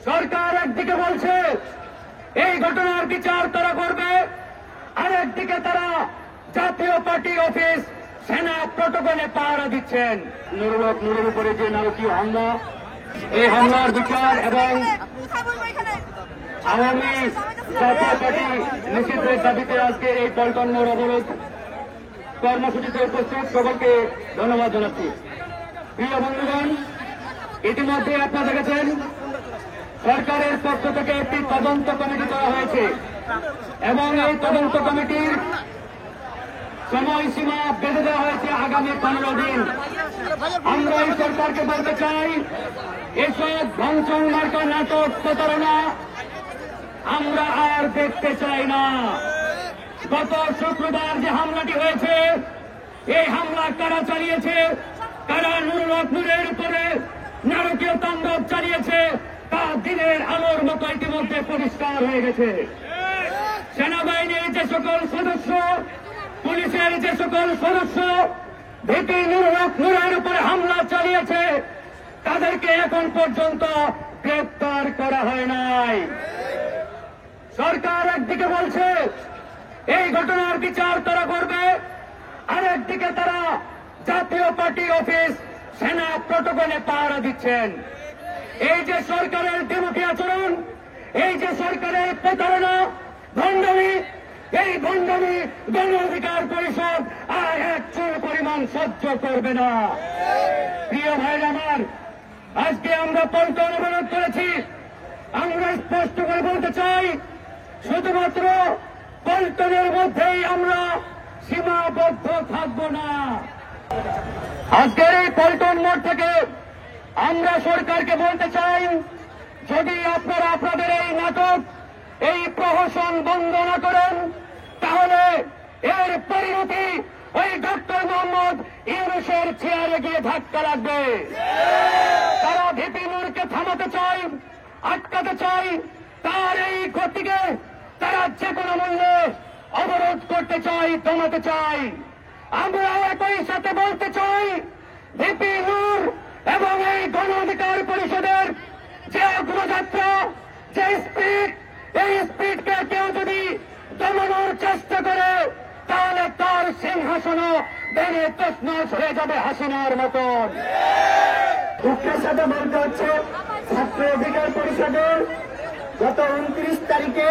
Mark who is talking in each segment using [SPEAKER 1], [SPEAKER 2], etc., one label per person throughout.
[SPEAKER 1] সরকার একদিকে বলছে এই ঘটনার বিচার তারা করবে, আরেকদিকে তারা জাতীয় পার্টি অফিস সেনা প্রটোকলে পাহারা দিচ্ছেন। নুরুর উপরে যে নারকীয় হামলা, এই হামলার বিচার এবং আওয়ামী জাতীয় পার্টি নিষিদ্ধের দাবিতে আজকে এই পল্টন মোড় অবরোধ কর্মসূচিতে উপস্থিত সকলকে ধন্যবাদ জানাচ্ছি। প্রিয় বন্ধুগণ, ইতিমধ্যে আপনারা দেখেছেন সরকারের পক্ষ থেকে একটি তদন্ত কমিটি করা হয়েছে এবং এই তদন্ত কমিটির সময়সীমা বেঁধে দেওয়া হয়েছে আগামী 15 দিন। আমরা এই সরকারকে বলতে চাই, এসব ভাঙচুর মার্কা নাটক প্রতারণা আমরা আর দেখতে চাই না। গত শুক্রবার যে হামলাটি হয়েছে, এই হামলা কারা চালিয়েছে, কারা নুরের উপরে নারকীয় তাণ্ডব চালিয়েছে তা দিনের আলোর মতো ইতিমধ্যে পরিষ্কার হয়ে গেছে। সেনাবাহিনীর যে সকল সদস্য, পুলিশের যে সকল সদস্য ভিপি নুরের উপরে হামলা চালিয়েছে তাদেরকে এখন পর্যন্ত গ্রেপ্তার করা হয় নাই। সরকার একদিকে বলছে এই ঘটনার বিচার তারা করবে, আরেকদিকে তারা জাতীয় পার্টি অফিস সেনা প্রটোকলে পাহারা দিচ্ছেন। এই যে সরকারের দ্বিমুখী আচরণ, এই যে সরকারের প্রতারণা, ভণ্ডামি, এই ভণ্ডামি গণ অধিকার পরিষদ আর এক চুল পরিমাণ সহ্য করবে না। প্রিয় ভাই আমার, আজকে আমরা পল্টন অবরোধ করেছি। আমরা স্পষ্ট করে বলতে চাই, শুধুমাত্র পল্টনের মধ্যেই আমরা সীমাবদ্ধ থাকব না। আজকের এই পল্টন মোড় থেকে আমরা সরকারকে বলতে চাই, যদি আপনারা আপনাদের এই নাটক, এই প্রহসন বন্ধ না করেন, তাহলে এর পরিণতি ওই ডক্টর মোহাম্মদ ইউনূসের চেয়ারে গিয়ে ধাক্কা লাগবে। তারা ভিপি নূরকে থামাতে চাই, আটকাতে চাই, তার এই গতিকে তারা যে কোনো মূল্যে অবরোধ করতে চাই, দমাতে চাই। আমরা একই সাথে বলতে চাই, ভিপি নূর এবং এই গণ অধিকার পরিষদের যে অগ্রযাত্রা, যে স্পিড, এই স্পিডকে কেউ যদি দমানোর চেষ্টা করে তাহলে তার সিংহাসনও ভেঙে তছনছ হয়ে যাবে হাসিনার মতন। দুঃখের সাথে বলতে হচ্ছে, ছাত্র অধিকার পরিষদের গত 29 তারিখে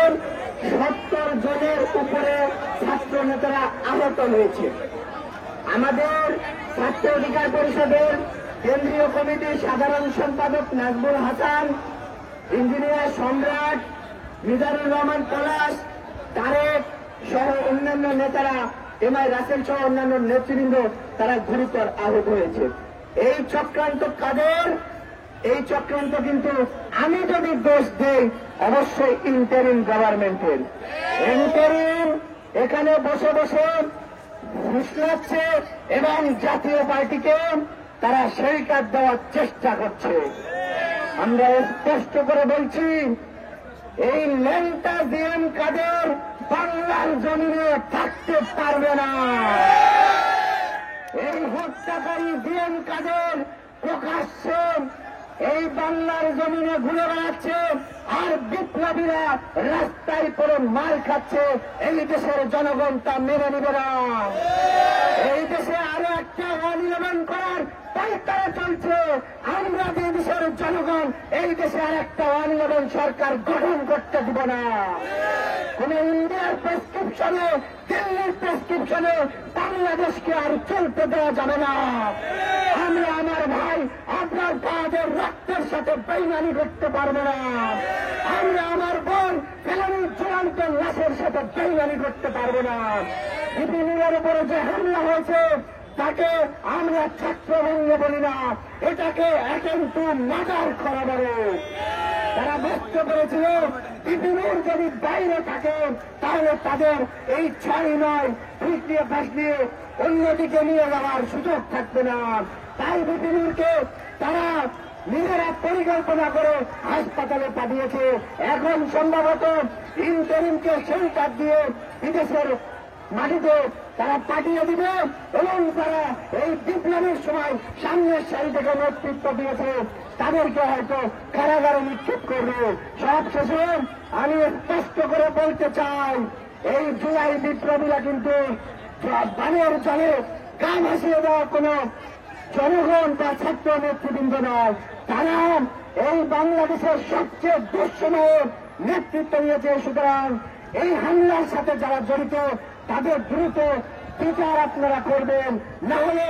[SPEAKER 1] 70 জনের উপরে ছাত্র নেতারা আহত হয়েছে। আমাদের ছাত্র অধিকার পরিষদের কেন্দ্রীয় কমিটির সাধারণ সম্পাদক নাজমুল হাসান, ইঞ্জিনিয়ার সম্রাট, মিজানুর রহমান পলাশ, তারেক সহ অন্যান্য নেতারা, এমআই রাসেল সহ অন্যান্য নেতৃবৃন্দ তারা গুরুতর আহত হয়েছে। এই চক্রান্ত কাদের? এই চক্রান্ত কিন্তু আমি যদি দোষ দেই অবশ্যই ইন্টারিম গভর্নমেন্টের। ইন্টারিম এখানে বসে বসে ফুসলাচ্ছে এবং জাতীয় পার্টিকে তারা শেল্টার দেওয়ার চেষ্টা করছে। আমরা স্পষ্ট করে বলছি, এই ল্যাংটা জিএম কাদের বাংলার জমিনে থাকতে পারবে না। এই হত্যাকারী জিএম কাদের প্রকাশ্যে এই বাংলার জমিনে ঘুরে বেড়াচ্ছে আর বিপ্লবীরা রাস্তায় পড়ে মার খাচ্ছে। এই দেশের জনগণ তা মেনে নেবে না। এই দেশে আরো একটা 111 করার পাইতারা চলছে। আমরা যে দেশের জনগণ এই দেশে আর একটা 111 সরকার গঠন করতে দিব না। কোন ইন্ডিয়ার প্রেসক্রিপশনে, দিল্লির প্রেসক্রিপশনে বাংলাদেশকে আর চলতে দেওয়া যাবে না। আমরা আমার ভাই আপনার কাজের রক্তের সাথে বেইমানি করতে পারবো না। আমরা আমার বোন ফেলানির চূড়ান্ত লাশের সাথে বেইমানি করতে পারবো না। বিপিনের উপরে যে হামলা হয়েছে তাকে আমরা ছাত্রভঙ্গ বলি না, এটাকে অ্যাটেম্প টু মার্ডার করা বলে। তারা ব্যক্ত করেছিল বিপিনুর যদি বাইরে থাকে তাহলে তাদের এই 6-9 ফিসলিয়ে ফাঁসলিয়ে অন্যদিকে নিয়ে যাওয়ার সুযোগ থাকবে না। তাই বিপিনুরকে তারা নিজেরা পরিকল্পনা করে হাসপাতালে পাঠিয়েছে। এখন সম্ভবত ইন্টারিমকে শেল্টার দিয়ে বিদেশের মাটিতে তারা পাঠিয়ে দিবে এবং তারা এই বিপ্লবের সময় সামনের সারি থেকে নেতৃত্ব দিয়েছে
[SPEAKER 2] তাদেরকে হয়তো কারাগারে নিক্ষেপ করবে। সব শেষে আমি স্পষ্ট করে বলতে চাই, এই জুলাই বিপ্লবীরা কিন্তু বানের জলে গা ভাসিয়ে দেওয়া কোন জনগণ বা ছাত্র নেতৃবৃন্দ নয়। তারা এই বাংলাদেশের সবচেয়ে দুঃসময়ে নেতৃত্ব নিয়েছে। সুতরাং এই হামলার সাথে যারা জড়িত তাদের দ্রুত বিচার আপনারা করবেন, না হলে